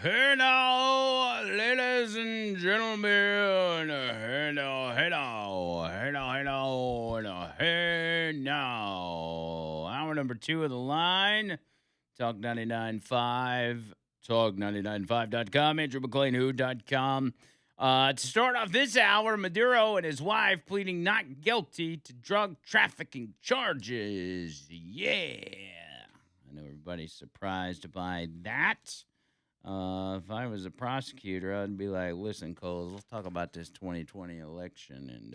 Hey now, ladies and gentlemen. Hey now, hey now, hey now, hey now, hey now. Hour number two of the line. Talk 99.5, talk995.com, AndrewMcLeanWho.com. To start off this hour, Maduro and his wife pleading not guilty to drug trafficking charges. Yeah. I know everybody's surprised by that. If I was a prosecutor, I'd be like, listen, Coles, let's talk about this 2020 election, and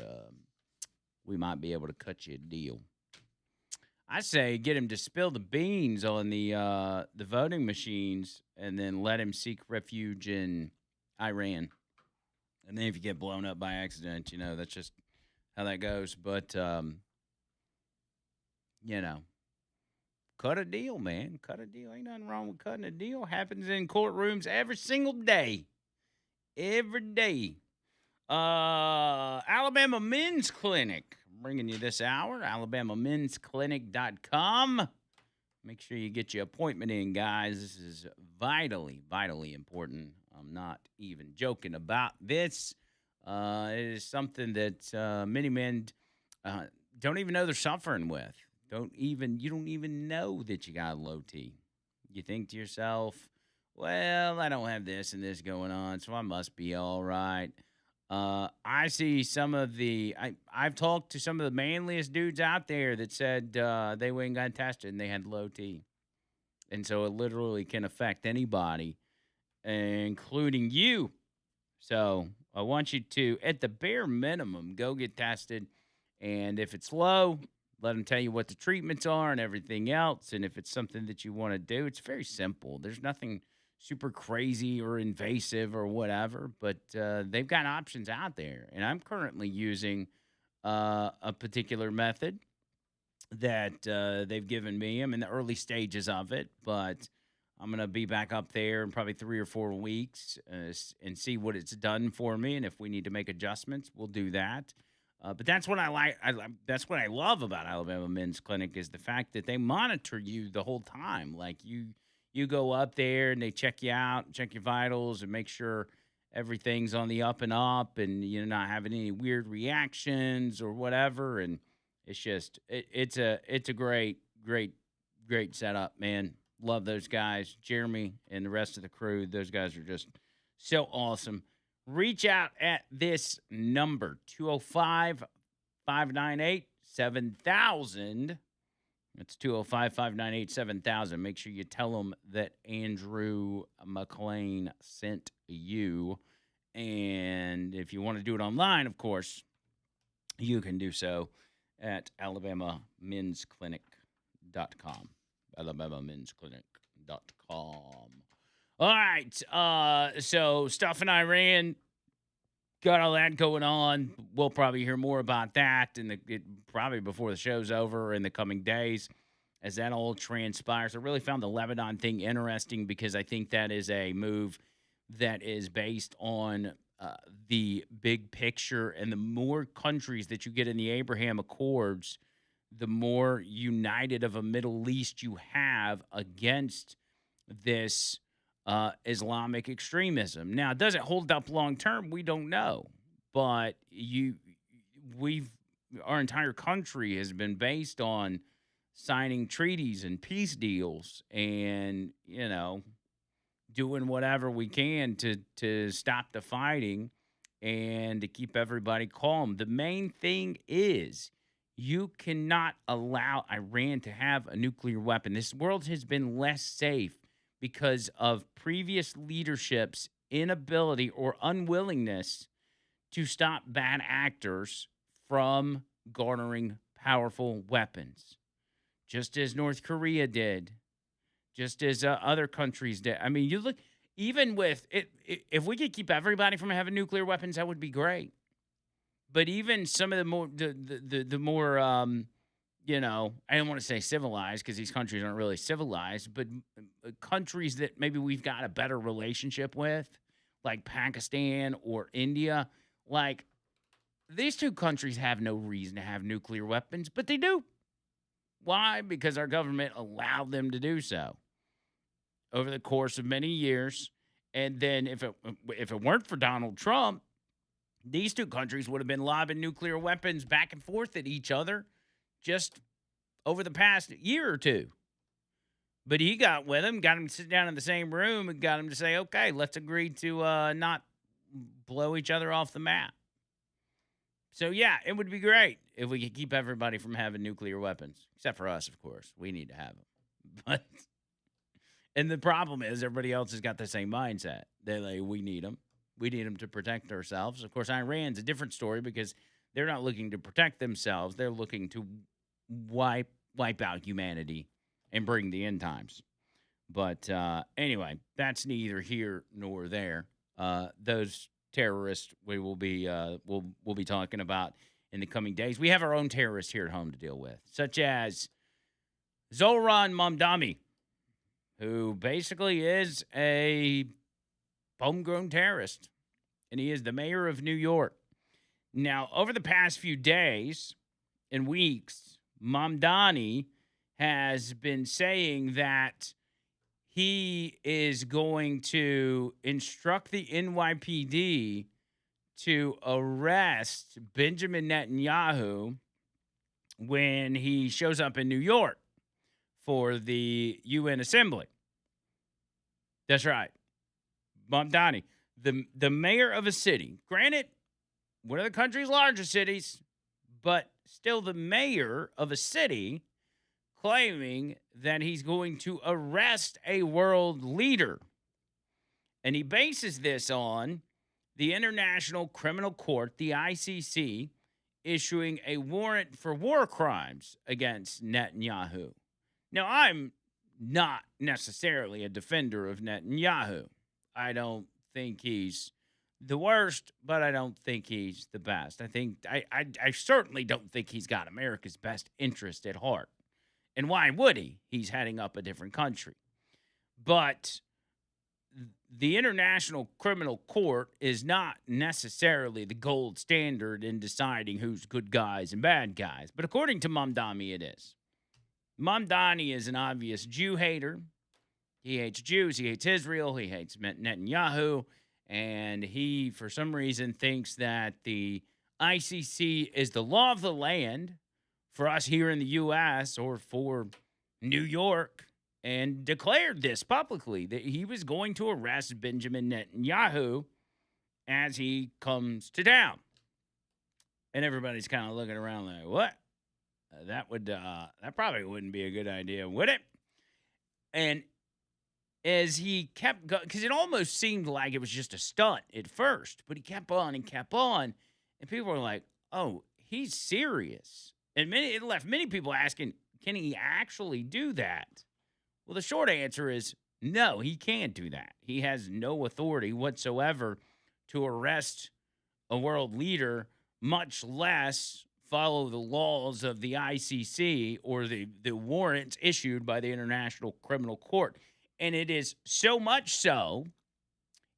we might be able to cut you a deal. I say get him to spill the beans on the voting machines, and then let him seek refuge in Iran. And then if you get blown up by accident, that's just how that goes. But you know, cut a deal, man. Cut a deal. Ain't nothing wrong with cutting a deal. Happens in courtrooms every single day. Every day. Alabama Men's Clinic. Bringing you this hour. AlabamaMen'sClinic.com. Make sure you get your appointment in, guys. This is vitally, vitally important. I'm not even joking about this. It is something that many men don't even know they're suffering with. You don't even know that you got low T. You think to yourself, well, I don't have this and this going on, so I must be all right. I see I've talked to some of the manliest dudes out there that said they went and got tested and they had low T. And so it literally can affect anybody, including you. So I want you to, at the bare minimum, go get tested. And if it's low, let them tell you what the treatments are and everything else. And if it's something that you want to do, it's very simple. There's nothing super crazy or invasive or whatever, but they've got options out there. And I'm currently using a particular method that they've given me. I'm in the early stages of it, but I'm going to be back up there in probably 3 or 4 weeks and see what it's done for me. And if we need to make adjustments, we'll do that. But that's what I like. That's what I love about Alabama Men's Clinic is the fact that they monitor you the whole time. Like you go up there and they check you out, check your vitals, and make sure everything's on the up and up, and you're not having any weird reactions or whatever. And it's a great setup, man. Love those guys, Jeremy and the rest of the crew. Those guys are just so awesome. Reach out at this number, 205 598 7000. That's 205 598 7000. Make sure you tell them that Andrew McLean sent you. And if you want to do it online, of course, you can do so at alabamamensclinic.com. alabamamensclinic.com. All right. So stuff in Iran, got all that going on. We'll probably hear more about that probably before the show's over in the coming days as that all transpires. I really found the Lebanon thing interesting because I think that is a move that is based on the big picture, and the more countries that you get in the Abraham Accords, the more united of a Middle East you have against this Islamic extremism. Now, does it hold up long term? We don't know, but our entire country has been based on signing treaties and peace deals, and doing whatever we can to stop the fighting and to keep everybody calm. The main thing is you cannot allow Iran to have a nuclear weapon. This world has been less safe because of previous leadership's inability or unwillingness to stop bad actors from garnering powerful weapons, just as North Korea did, just as other countries did. I mean, you look, even with it, if we could keep everybody from having nuclear weapons, that would be great. But even some of the more I don't want to say civilized because these countries aren't really civilized, but countries that maybe we've got a better relationship with, like Pakistan or India, like these two countries have no reason to have nuclear weapons, but they do. Why? Because our government allowed them to do so over the course of many years. And then if it weren't for Donald Trump, these two countries would have been lobbing nuclear weapons back and forth at each other just over the past year or two. But he got with him, got him to sit down in the same room, and got him to say, "Okay, let's agree to not blow each other off the map." So yeah, it would be great if we could keep everybody from having nuclear weapons, except for us, of course. We need to have them. But and the problem is everybody else has got the same mindset. They're like, we need them. We need them to protect ourselves. Of course, Iran's a different story because they're not looking to protect themselves. They're looking to wipe out humanity and bring the end times. But anyway, that's neither here nor there. Those terrorists we'll be talking about in the coming days. We have our own terrorists here at home to deal with, such as Zohran Mamdani, who basically is a homegrown terrorist, and he is the mayor of New York. Now, over the past few days and weeks, Mamdani has been saying that he is going to instruct the NYPD to arrest Benjamin Netanyahu when he shows up in New York for the UN Assembly. That's right. Mamdani, the mayor of a city, granted, one of the country's largest cities, but still the mayor of a city claiming that he's going to arrest a world leader. And he bases this on the International Criminal Court, the ICC, issuing a warrant for war crimes against Netanyahu. Now, I'm not necessarily a defender of Netanyahu. I don't think he's the worst, but I don't think he's the best. I certainly don't think he's got America's best interest at heart. And why would he? He's heading up a different country. But the International Criminal Court is not necessarily the gold standard in deciding who's good guys and bad guys. But according to Mamdani, it is. Mamdani is an obvious Jew hater. He hates Jews. He hates Israel. He hates Netanyahu. And he, for some reason, thinks that the ICC is the law of the land for us here in the U.S. or for New York, and declared this publicly, that he was going to arrest Benjamin Netanyahu as he comes to town. And everybody's kind of looking around like, what? That probably wouldn't be a good idea, would it? And as he kept going, because it almost seemed like it was just a stunt at first, but he kept on and kept on, and people were like, oh, he's serious. And it left many people asking, can he actually do that? Well, the short answer is no, he can't do that. He has no authority whatsoever to arrest a world leader, much less follow the laws of the ICC or the warrants issued by the International Criminal Court. And it is so much so,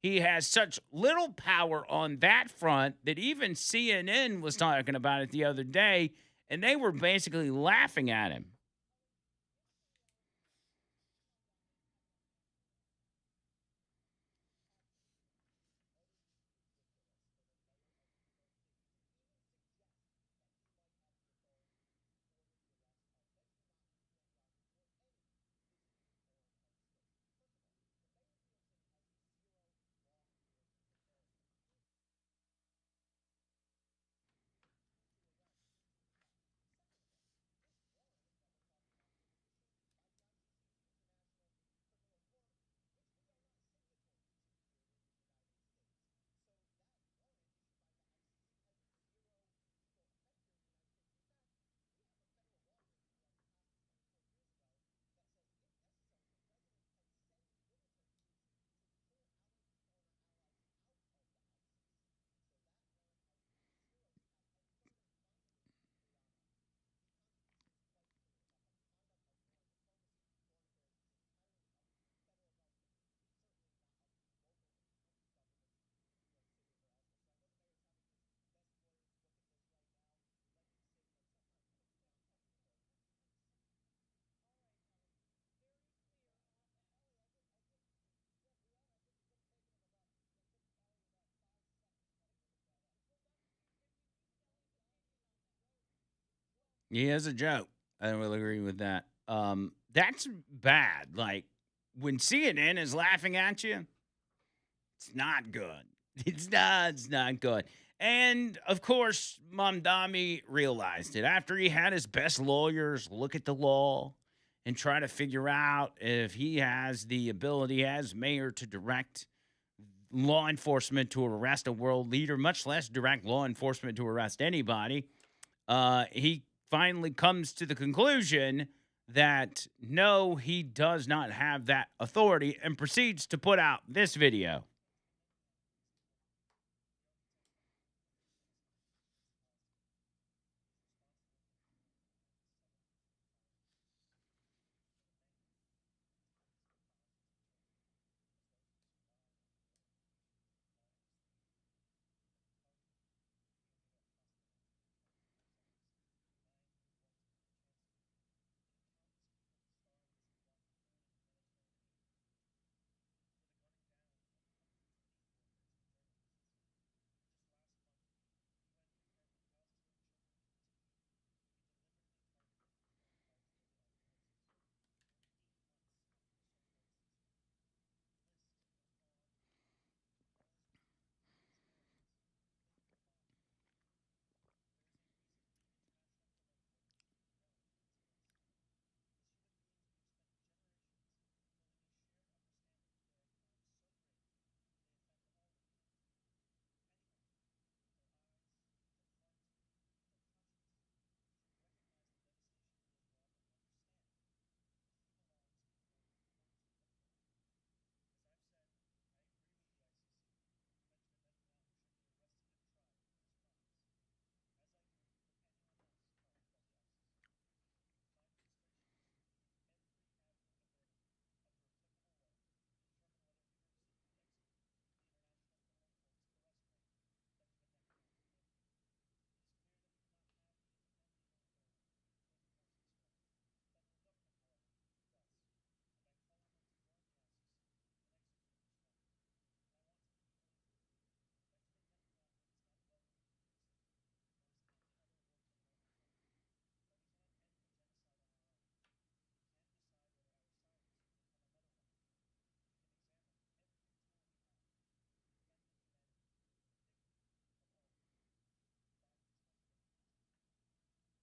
he has such little power on that front that even CNN was talking about it the other day, and they were basically laughing at him. He is a joke. I will agree with that. That's bad. Like when CNN is laughing at you, it's not good. It's not good. And of course, Mamdami realized it after he had his best lawyers look at the law and try to figure out if he has the ability as mayor to direct law enforcement to arrest a world leader, much less direct law enforcement to arrest anybody. He finally comes to the conclusion that no, he does not have that authority and proceeds to put out this video.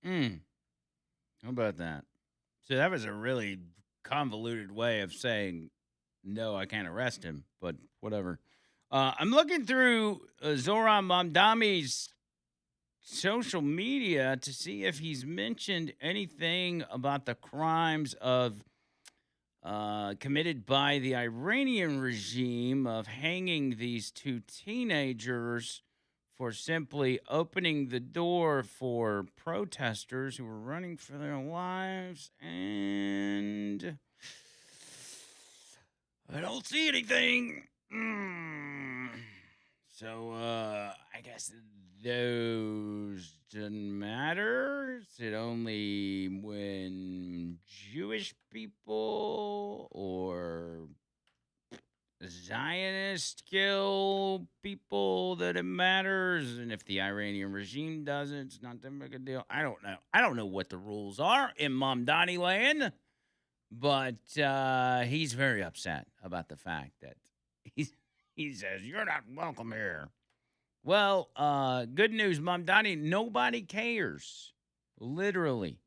Mm, how about that? So that was a really convoluted way of saying no, I can't arrest him, but whatever. I'm looking through Zoran Mamdami's social media to see if he's mentioned anything about the crimes of committed by the Iranian regime of hanging these two teenagers for simply opening the door for protesters who were running for their lives. And I don't see anything. So I guess those doesn't matter. Is it only when Jewish people or Zionist kill people that it matters? And if the Iranian regime does it, it's not that big a deal. I don't know. I don't know what the rules are in Mamdani land, but he's very upset about the fact that he says, "You're not welcome here." Well, good news, Mom Donnie. Nobody cares. Literally,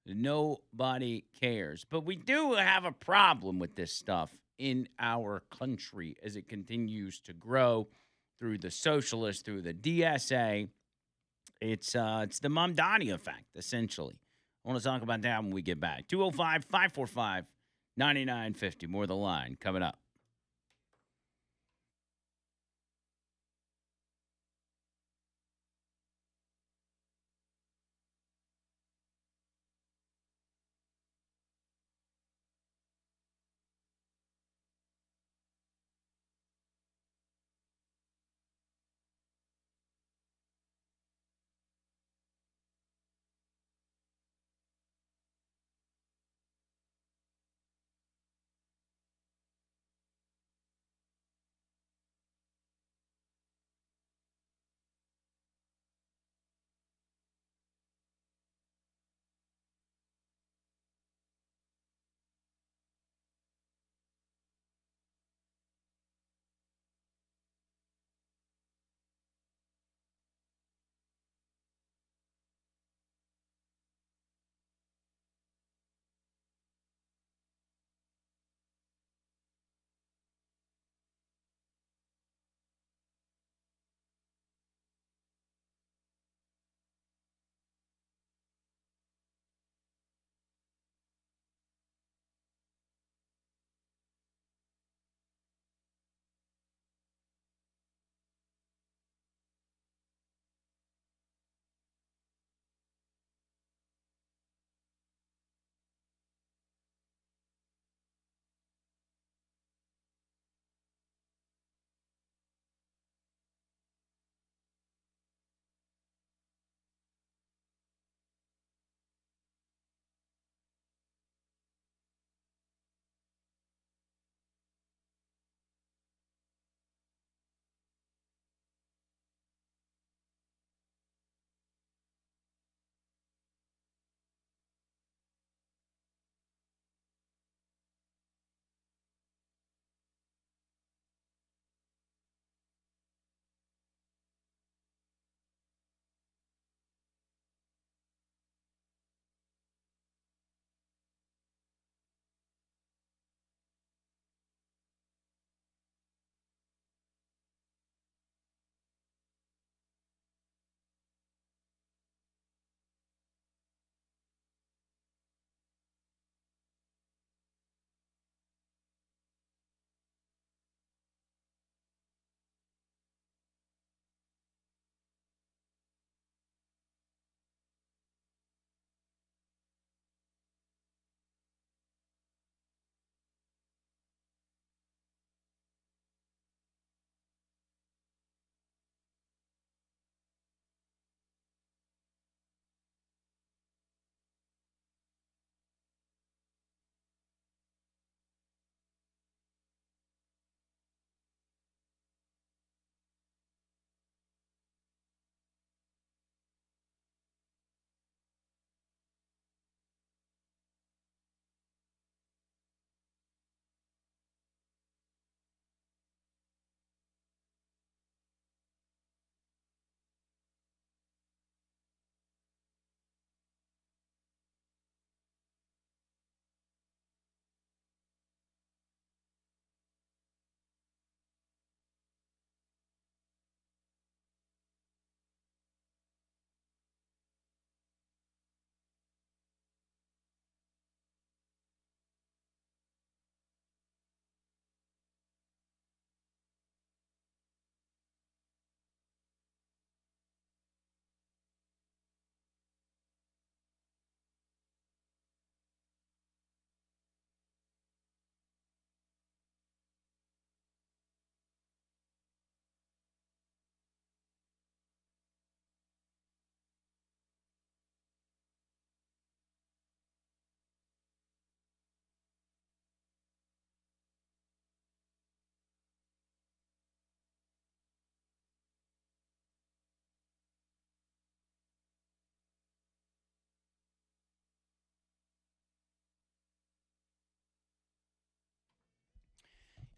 nobody cares. But we do have a problem with this stuff in our country as it continues to grow through the socialists, through the DSA. It's the Mom Donnie effect, essentially. I want to talk about that when we get back. 205 545 9950. More of the line coming up.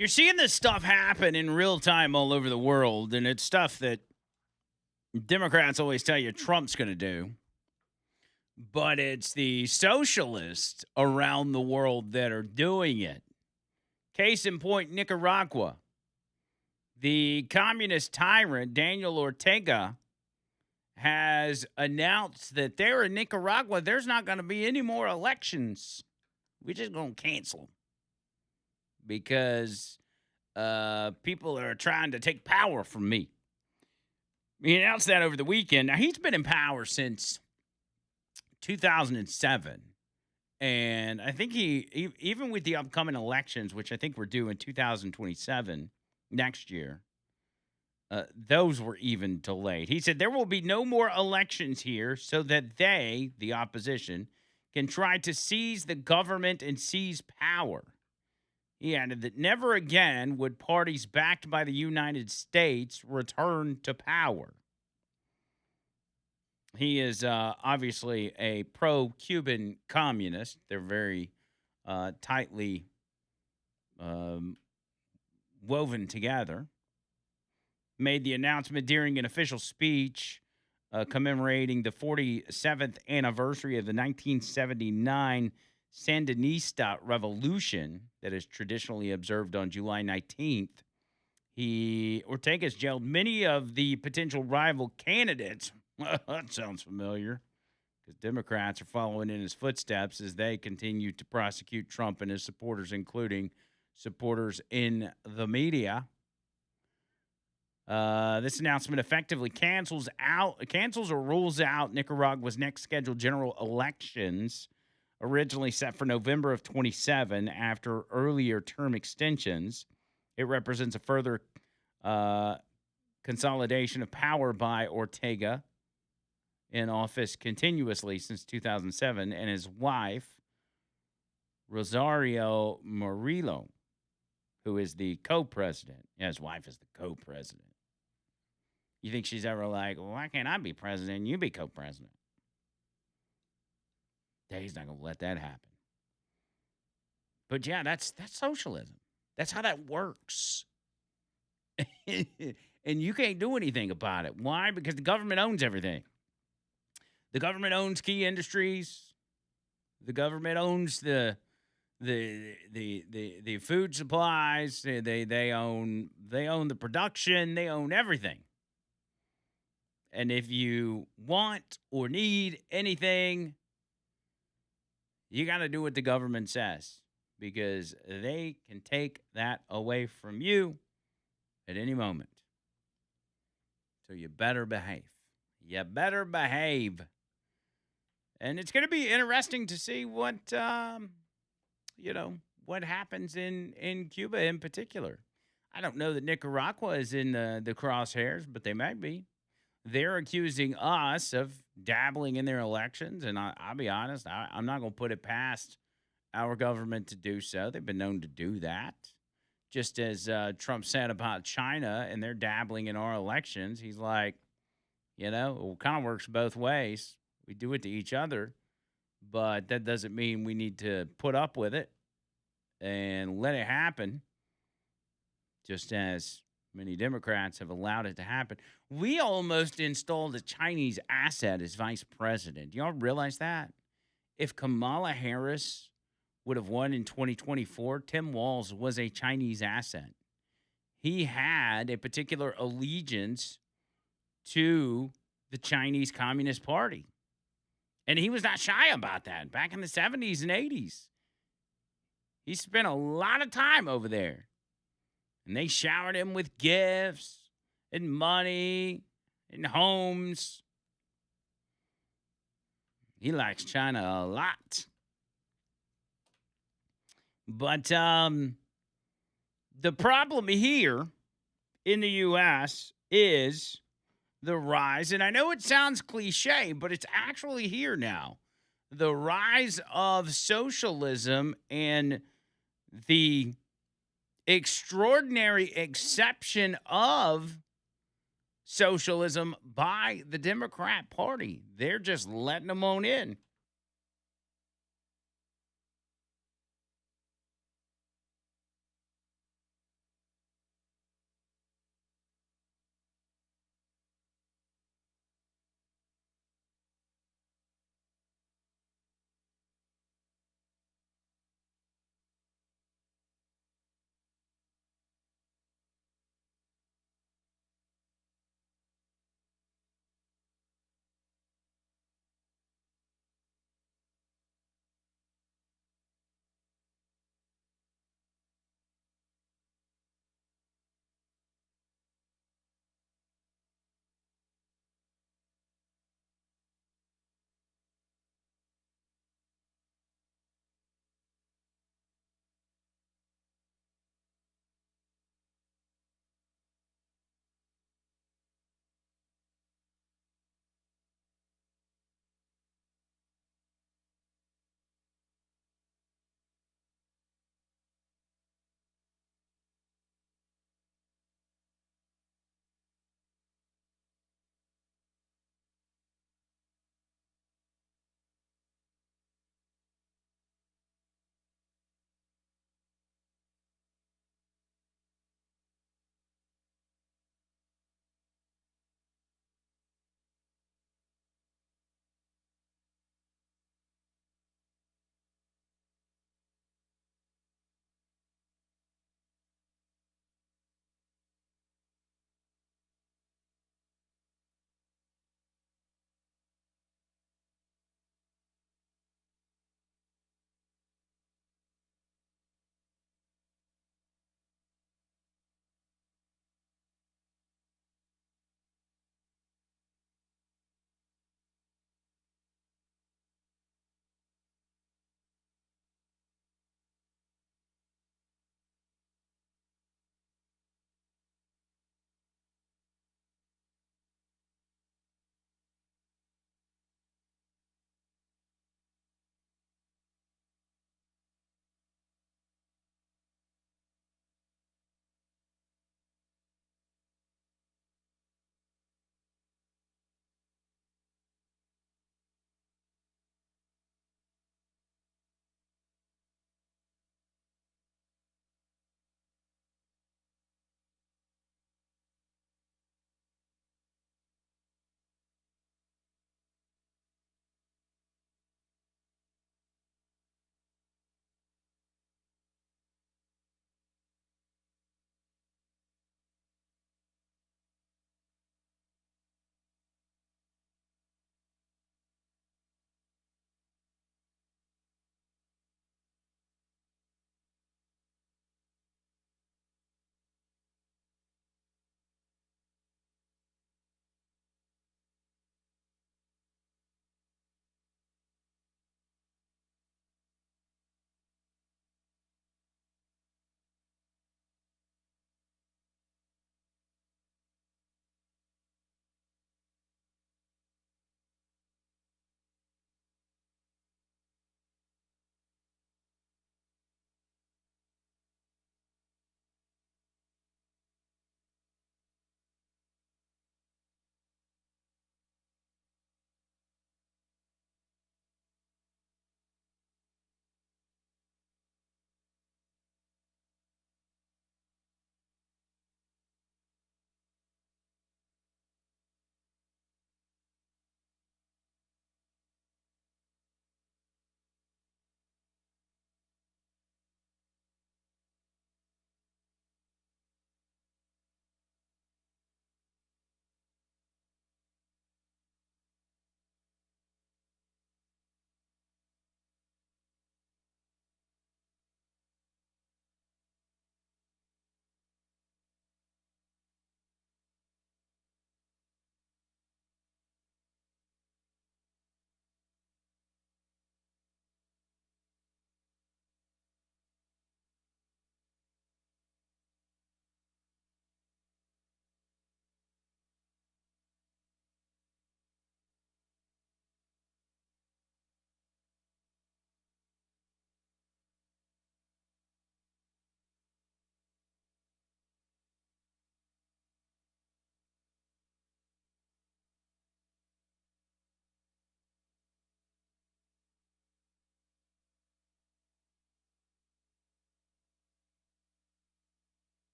You're seeing this stuff happen in real time all over the world, and it's stuff that Democrats always tell you Trump's going to do. But it's the socialists around the world that are doing it. Case in point, Nicaragua. The communist tyrant, Daniel Ortega, has announced that there in Nicaragua, there's not going to be any more elections. We're just going to cancel them because people are trying to take power from me. He announced that over the weekend. Now, he's been in power since 2007. And I think he, even with the upcoming elections, which I think we're due in 2027, next year, those were even delayed. He said there will be no more elections here so that they, the opposition, can try to seize the government and seize power. He added that never again would parties backed by the United States return to power. He is obviously a pro-Cuban communist. They're very tightly woven together. Made the announcement during an official speech commemorating the 47th anniversary of the 1979 Sandinista Revolution that is traditionally observed on July 19th. Ortega's jailed many of the potential rival candidates. That sounds familiar, because Democrats are following in his footsteps as they continue to prosecute Trump and his supporters, including supporters in the media. This announcement effectively cancels or rules out Nicaragua's next scheduled general elections, originally set for November of 27 after earlier term extensions. It represents a further consolidation of power by Ortega, in office continuously since 2007, and his wife, Rosario Murillo, who is the co-president. Yeah, his wife is the co-president. You think she's ever like, well, why can't I be president and you be co-president? He's not going to let that happen. But yeah, that's socialism. That's how that works. And you can't do anything about it. Why? Because the government owns everything. The government owns key industries. The government owns the food supplies. They own the production. They own everything. And if you want or need anything, you got to do what the government says, because they can take that away from you at any moment. So you better behave. You better behave. And it's going to be interesting to see what happens in Cuba in particular. I don't know that Nicaragua is in the crosshairs, but they might be. They're accusing us of dabbling in their elections, and I'll be honest, I'm not going to put it past our government to do so. They've been known to do that. Just as Trump said about China and they're dabbling in our elections, he's like, it kind of works both ways. We do it to each other, but that doesn't mean we need to put up with it and let it happen, just as many Democrats have allowed it to happen. We almost installed a Chinese asset as vice president. Do y'all realize that? If Kamala Harris would have won in 2024, Tim Walz was a Chinese asset. He had a particular allegiance to the Chinese Communist Party. And he was not shy about that back in the 70s and 80s. He spent a lot of time over there. And they showered him with gifts and money and homes. He likes China a lot. But the problem here in the U.S. is the rise, and I know it sounds cliche, but it's actually here now. The rise of socialism and the extraordinary exception of socialism by the Democrat Party. They're just letting them on in.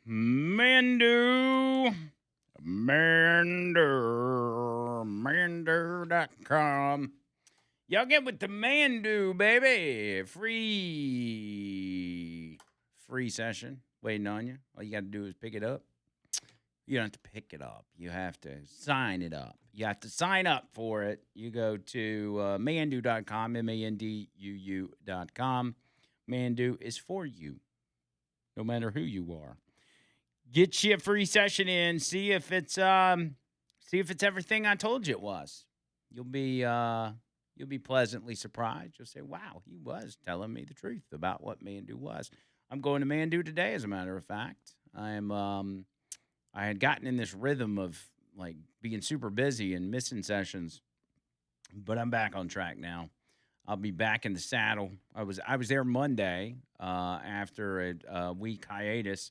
Mandu. Mandu.com. Y'all get with the Mandu, baby. Free session waiting on you. All you got to do is pick it up. You don't have to pick it up. You have to sign it up. You have to sign up for it. You go to mandu.com, MANDUU.com. Mandu is for you, no matter who you are. Get you a free session in. See if it's everything I told you it was. You'll be pleasantly surprised. You'll say, "Wow, he was telling me the truth about what Mandu was." I'm going to Mandu today, as a matter of fact. I had gotten in this rhythm of like being super busy and missing sessions, but I'm back on track now. I'll be back in the saddle. I was there Monday after a week hiatus.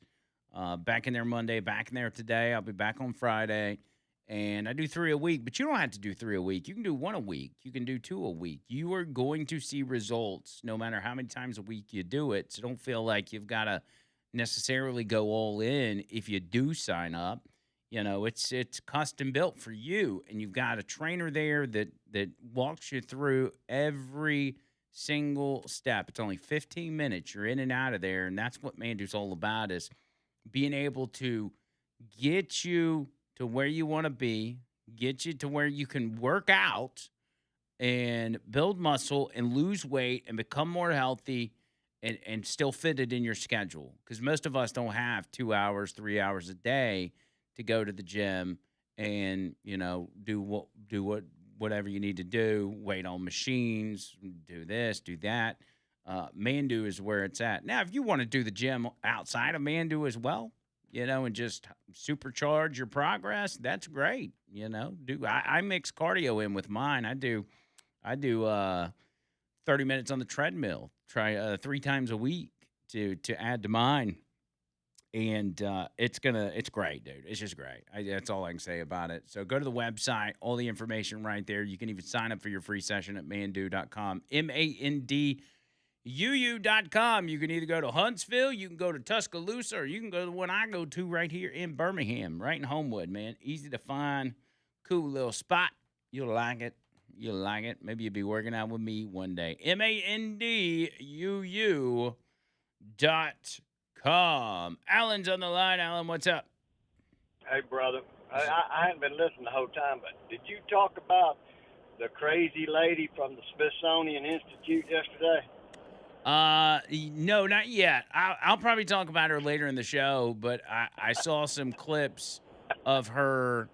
Back in there Monday, back in there today. I'll be back on Friday, and I do 3 a week. But you don't have to do 3 a week. You can do 1 a week. You can do 2 a week. You are going to see results no matter how many times a week you do it. So don't feel like you've got to necessarily go all in if you do sign up. You know, it's custom built for you, and you've got a trainer there that walks you through every single step. It's only 15 minutes. You're in and out of there, and that's what Mandu's all about, is being able to get you to where you want to be, get you to where you can work out and build muscle and lose weight and become more healthy and still fit it in your schedule. Because most of us don't have 2 hours, 3 hours a day to go to the gym and, you know, do whatever you need to do, wait on machines, do this, do that. Mandu is where it's at. Now, if you want to do the gym outside of Mandu as well, you know, and just supercharge your progress, that's great. You know, I mix cardio in with mine. I do 30 minutes on the treadmill, try 3 times a week to add to mine. And it's great, dude. It's just great. That's all I can say about it. So go to the website, all the information right there. You can even sign up for your free session at mandu.com, MANDUU.com. You can either go to Huntsville, you can go to Tuscaloosa, or you can go to the one I go to right here in Birmingham, right in Homewood, man. Easy to find, cool little spot. You'll like it. You'll like it. Maybe you'll be working out with me one day. MANDUU.com. Alan's on the line. Alan, what's up? Hey, brother. I hadn't been listening the whole time, but did you talk about the crazy lady from the Smithsonian Institute yesterday? No, not yet. I'll probably talk about her later in the show, but I saw some clips of her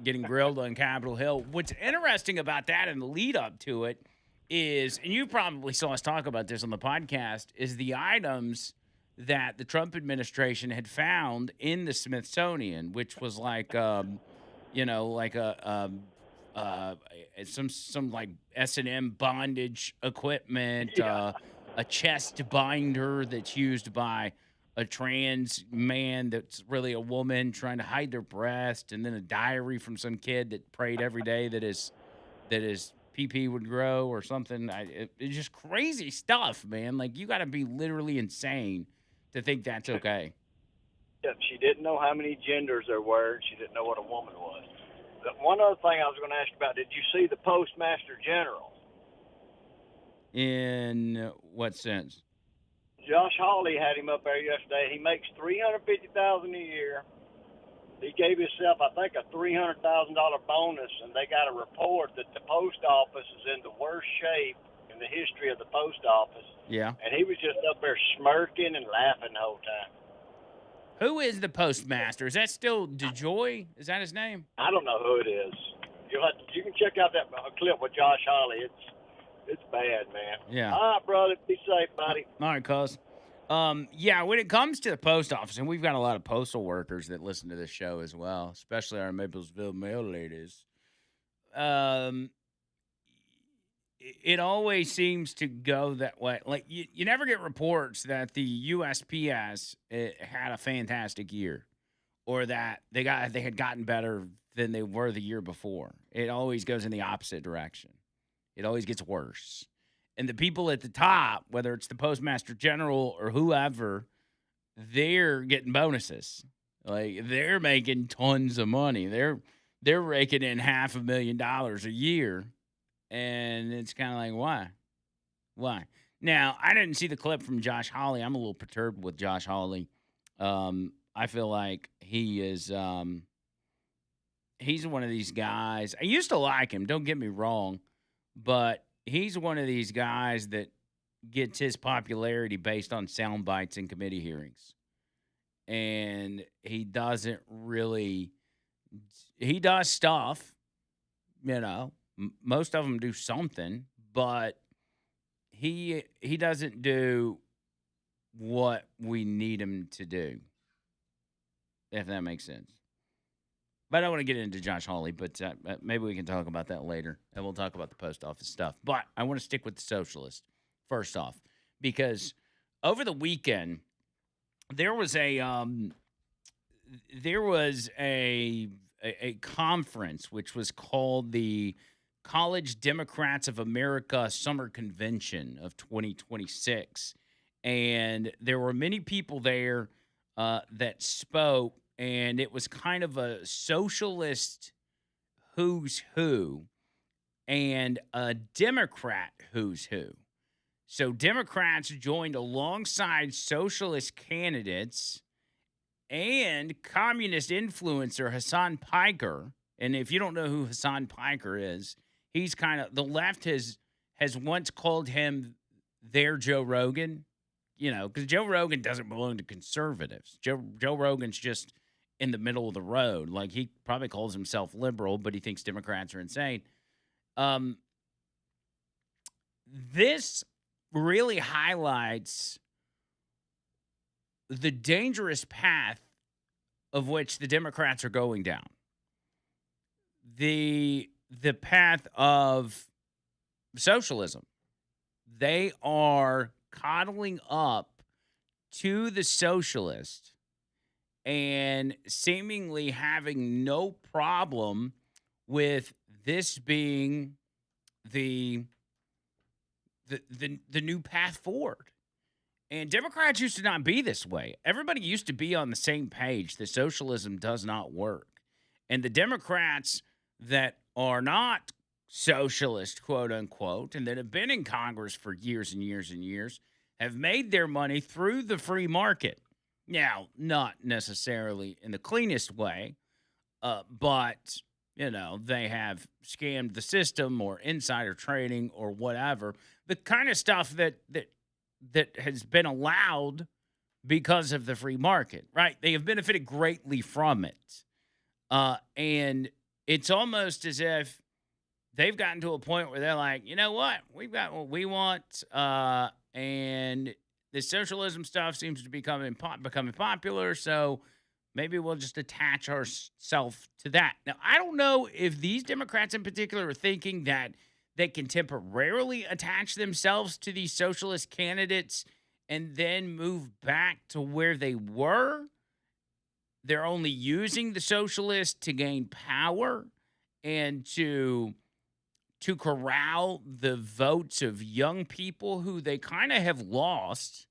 getting grilled on Capitol Hill. What's interesting about that and the lead up to it is, and you probably saw us talk about this on the podcast, is the items that the Trump administration had found in the Smithsonian, which was like, you know, like some like S&M bondage equipment, Yeah. a chest binder that's used by a trans man that's really a woman trying to hide their breast, and then a diary from some kid that prayed every day that his PP would grow or something. It's just crazy stuff, man. Like, you got to be literally insane to think that's okay. Yeah, she didn't know how many genders there were. She didn't know what a woman was. But one other thing I was going to ask you about, did you see the Postmaster General? In what sense? Josh Hawley had him up there yesterday. He makes $350,000 a year. He gave himself, I think, a $300,000 bonus, and they got a report that the post office is in the worst shape in the history of the post office. Yeah. And he was just up there smirking and laughing the whole time. Who is the postmaster? Is that still DeJoy? Is that his name? I don't know who it is. You can check out that clip with Josh Hawley. It's bad, man. Yeah. All right, brother. Be safe, buddy. All right, cuz. Yeah, when it comes to the post office, and we've got a lot of postal workers that listen to this show as well, especially our Maplesville mail ladies. It always seems to go that way. Like, you never get reports that the USPS had a fantastic year, or that they had gotten better than they were the year before. It always goes in the opposite direction. It always gets worse. And the people at the top, whether it's the Postmaster General or whoever, they're getting bonuses. Like they're making tons of money. They're raking in $500,000 a year, and it's kind of like why? Why? Now I didn't see the clip from Josh Hawley. I'm a little perturbed with Josh Hawley. I feel like he is. He's one of these guys. I used to like him. Don't get me wrong, but he's one of these guys that gets his popularity based on sound bites in committee hearings, and he doesn't really. He does stuff, most of them do something, but he doesn't do what we need him to do, if that makes sense. But I don't want to get into Josh Hawley, but maybe we can talk about that later, and we'll talk about the post office stuff. But I want to stick with the socialist first off, because over the weekend there was a conference which was called the College Democrats of America Summer Convention of 2026, and there were many people there that spoke, and it was kind of a socialist who's who and a Democrat who's who. So Democrats joined alongside socialist candidates and communist influencer Hassan Piker. And if you don't know who Hassan Piker is, he's kind of, the left has once called him their Joe Rogan, because Joe Rogan doesn't belong to conservatives. Joe Rogan's just in the middle of the road. Like, he probably calls himself liberal, but he thinks Democrats are insane. This really highlights the dangerous path of which the Democrats are going down. The path of socialism. They are coddling up to the socialist and seemingly having no problem with this being the new path forward. And Democrats used to not be this way. Everybody used to be on the same page that socialism does not work. And the Democrats that are not socialist, quote unquote, and that have been in Congress for years and years and years, have made their money through the free market. Now, not necessarily in the cleanest way, but, they have scammed the system or insider trading or whatever. The kind of stuff that has been allowed because of the free market, right? They have benefited greatly from it. And it's almost as if they've gotten to a point where they're like, you know what? We've got what we want. And the socialism stuff seems to be becoming popular. So maybe we'll just attach ourselves to that. Now, I don't know if these Democrats in particular are thinking that they can temporarily attach themselves to these socialist candidates and then move back to where they were. They're only using the socialists to gain power and to corral the votes of young people who they kind of have lost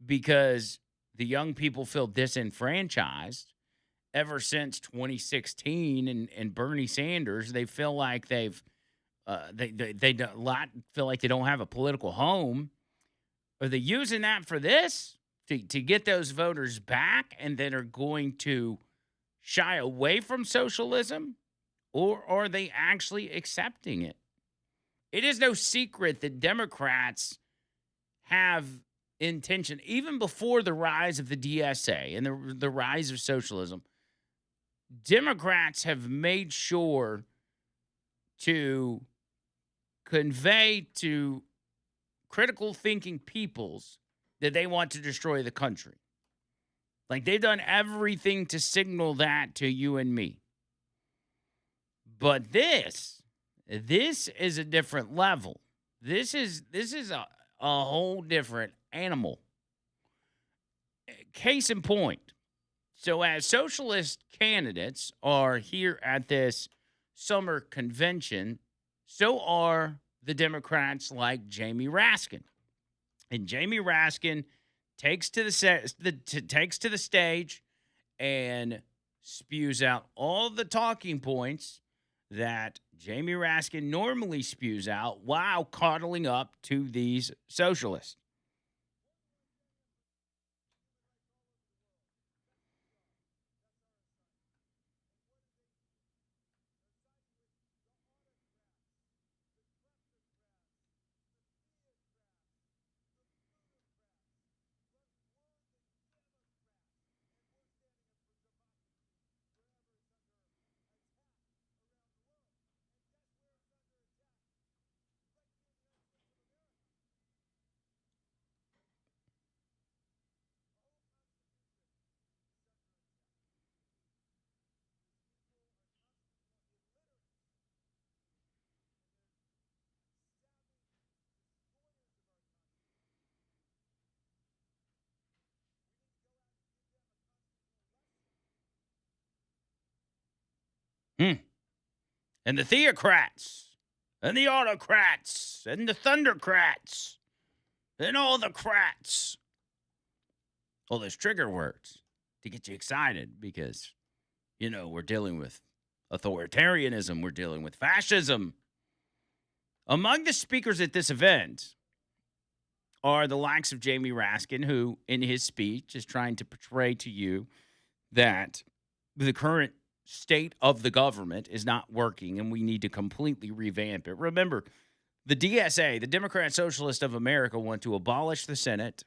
because the young people feel disenfranchised ever since 2016 and Bernie Sanders. They feel like they feel like they don't have a political home. Are they using that for this to get those voters back and then are going to shy away from socialism, or are they actually accepting it? It is no secret that Democrats have intention, even before the rise of the DSA and the rise of socialism. Democrats have made sure to convey to critical thinking peoples that they want to destroy the country. Like, they've done everything to signal that to you and me. But this is a different level. This is a whole different animal. Case in point. So as socialist candidates are here at this summer convention, so are the Democrats like Jamie Raskin. And Jamie Raskin takes to takes to the stage and spews out all the talking points that Jamie Raskin normally spews out while coddling up to these socialists. Hmm. And the theocrats, and the autocrats, and the thundercrats, and all the crats. All those trigger words to get you excited because, we're dealing with authoritarianism, we're dealing with fascism. Among the speakers at this event are the likes of Jamie Raskin, who, in his speech, is trying to portray to you that the current state of the government is not working and we need to completely revamp it. Remember, the DSA, the Democrat Socialists of America, want to abolish the Senate.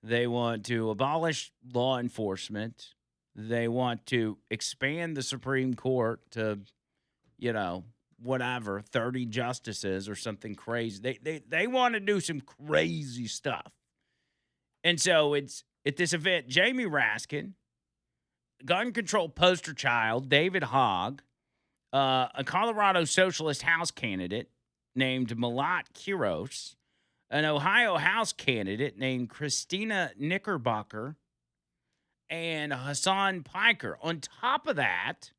They want to abolish law enforcement. They want to expand the Supreme Court to, whatever, 30 justices or something crazy. They want to do some crazy stuff. And so it's at this event, Jamie Raskin, gun control poster child, David Hogg, a Colorado Socialist House candidate named Malat Quiros, an Ohio House candidate named Christina Knickerbocker, and Hassan Piker. On top of that,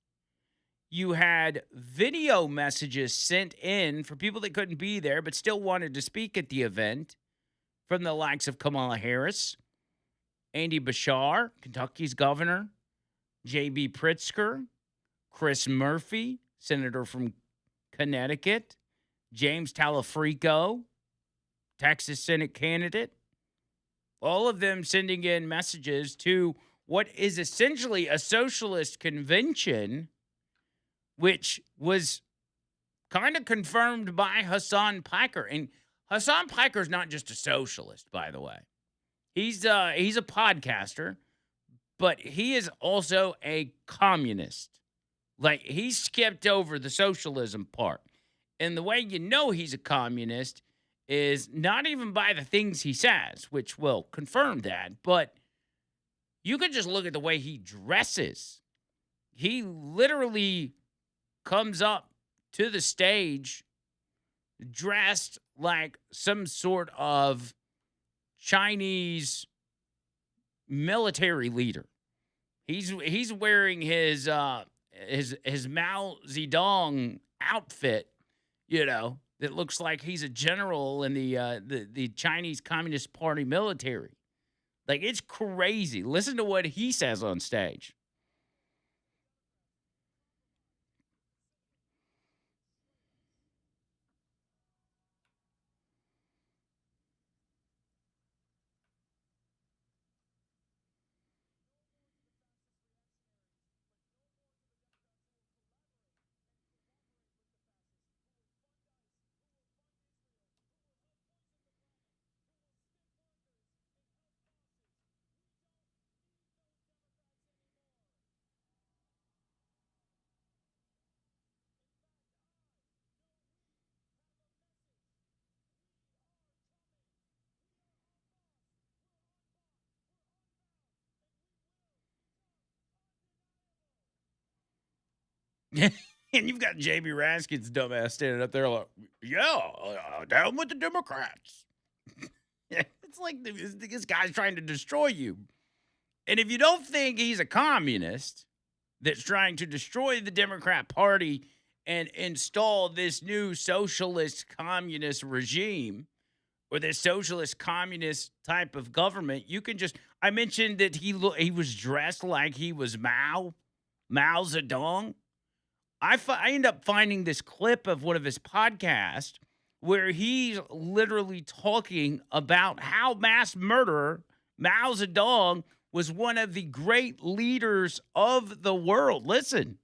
you had video messages sent in for people that couldn't be there but still wanted to speak at the event from the likes of Kamala Harris, Andy Bashar, Kentucky's governor, J.B. Pritzker, Chris Murphy, senator from Connecticut, James Talafrico, Texas Senate candidate, all of them sending in messages to what is essentially a socialist convention, which was kind of confirmed by Hassan Piker. And Hassan Piker is not just a socialist, by the way. He's a podcaster, but he is also a communist. Like, he skipped over the socialism part. And the way you know he's a communist is not even by the things he says, which will confirm that, but you could just look at the way he dresses. He literally comes up to the stage dressed like some sort of Chinese military leader. He's wearing his Mao Zedong outfit, that looks like he's a general in the Chinese Communist Party military. Like, it's crazy. Listen to what he says on stage. And you've got Jamie Raskin's dumbass standing up there like, down with the Democrats. It's like this guy's trying to destroy you. And if you don't think he's a communist that's trying to destroy the Democrat Party and install this new socialist communist regime, or this socialist communist type of government, you can just. I mentioned that he was dressed like he was Mao Zedong. I end up finding this clip of one of his podcasts where he's literally talking about how mass murderer Mao Zedong was one of the great leaders of the world. Listen.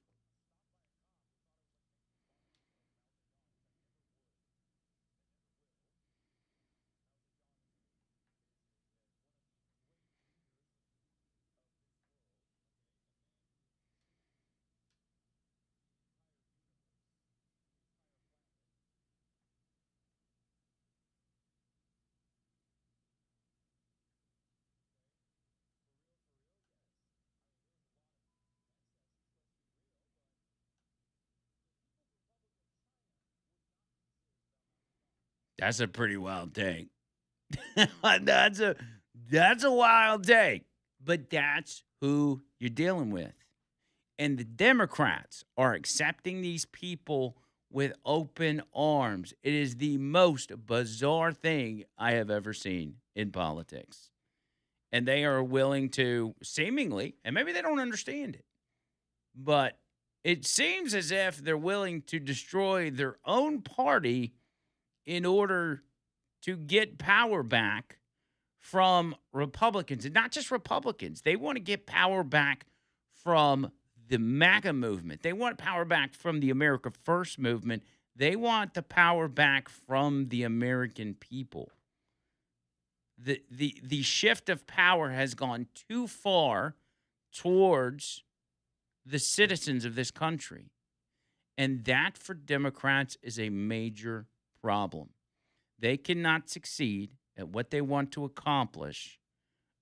That's a pretty wild take. that's a that's a wild take. But that's who you're dealing with. And the Democrats are accepting these people with open arms. It is the most bizarre thing I have ever seen in politics. And they are willing to seemingly, and maybe they don't understand it, but it seems as if they're willing to destroy their own party in order to get power back from Republicans. And not just Republicans, they want to get power back from the MAGA movement. They want power back from the America First movement. They want the power back from the American people. The shift of power has gone too far towards the citizens of this country. And that for Democrats is a major problem. They cannot succeed at what they want to accomplish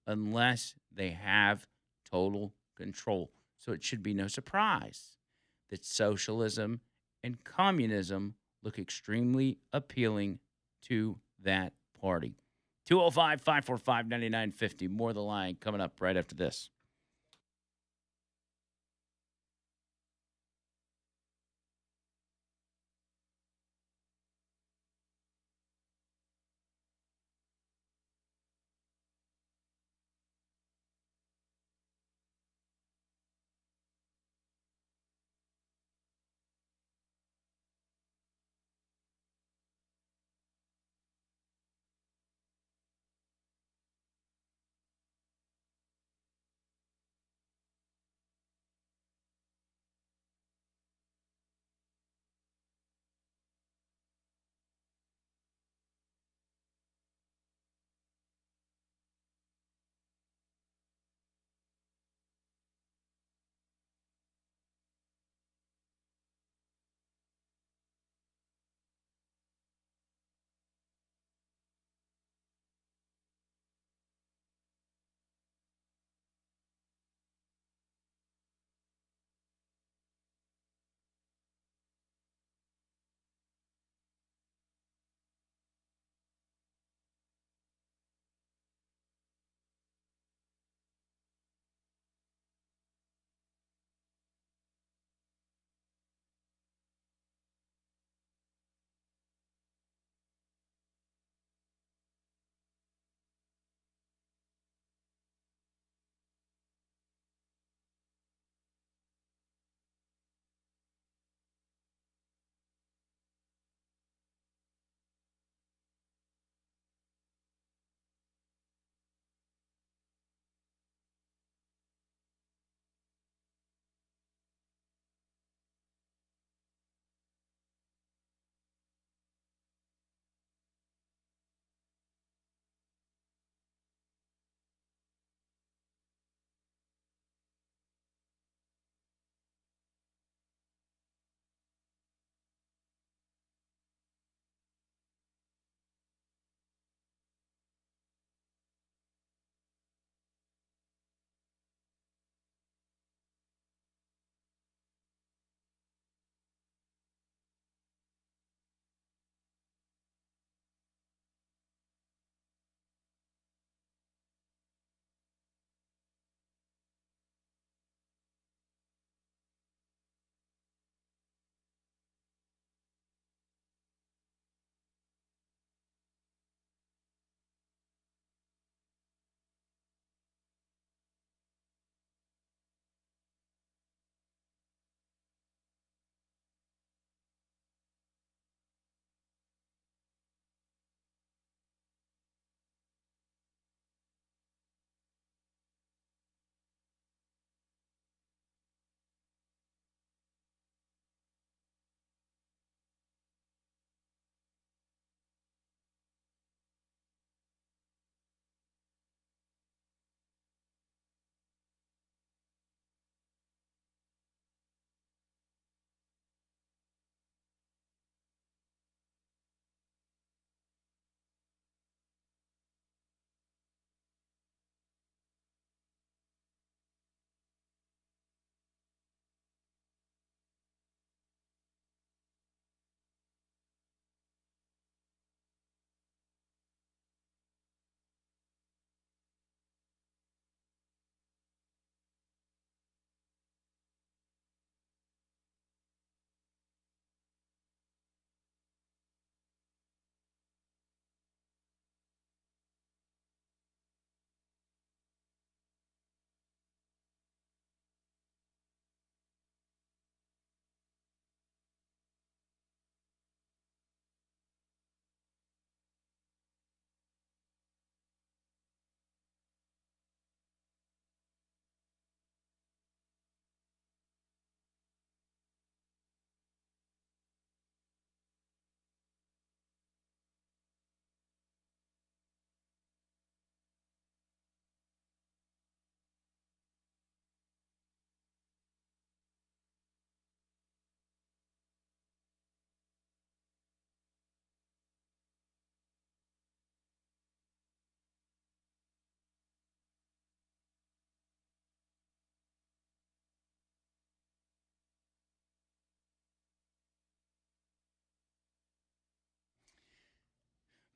unless they have total control. So it should be no surprise that socialism and communism look extremely appealing to that party. 205 545 9950. More of the line coming up right after this.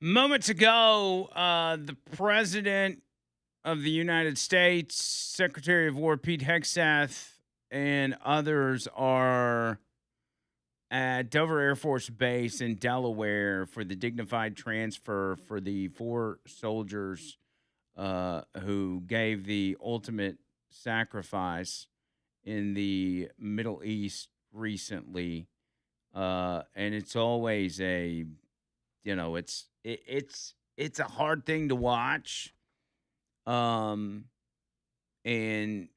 Moments ago, the president of the United States, Secretary of War Pete Hegseth, and others are at Dover Air Force Base in Delaware for the dignified transfer for the four soldiers who gave the ultimate sacrifice in the Middle East recently. And it's always a, it's a hard thing to watch. Um, and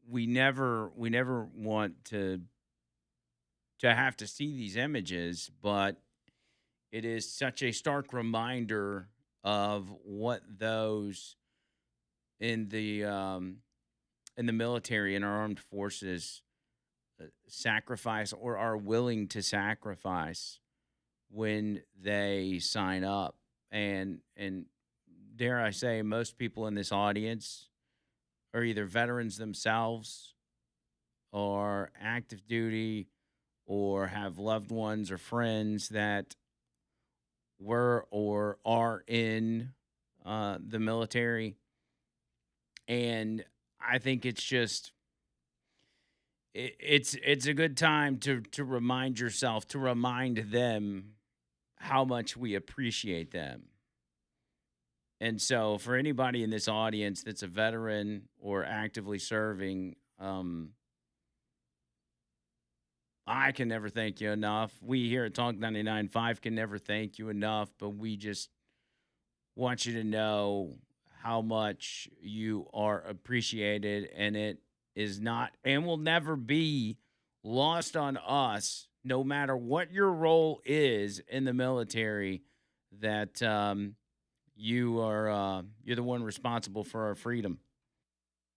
we never want to have to see these images, but it is such a stark reminder of what those in the military and our armed forces sacrifice or are willing to sacrifice when they sign up. And dare I say, most people in this audience are either veterans themselves or active duty or have loved ones or friends that were or are in the military. And I think it's just it's a good time to remind yourself, to remind them how much we appreciate them. And so for anybody in this audience that's a veteran or actively serving, I can never thank you enough. We here at Talk 99.5 can never thank you enough, but we just want you to know how much you are appreciated, and it is not and will never be lost on us, no matter what your role is in the military, that you're the one responsible for our freedom.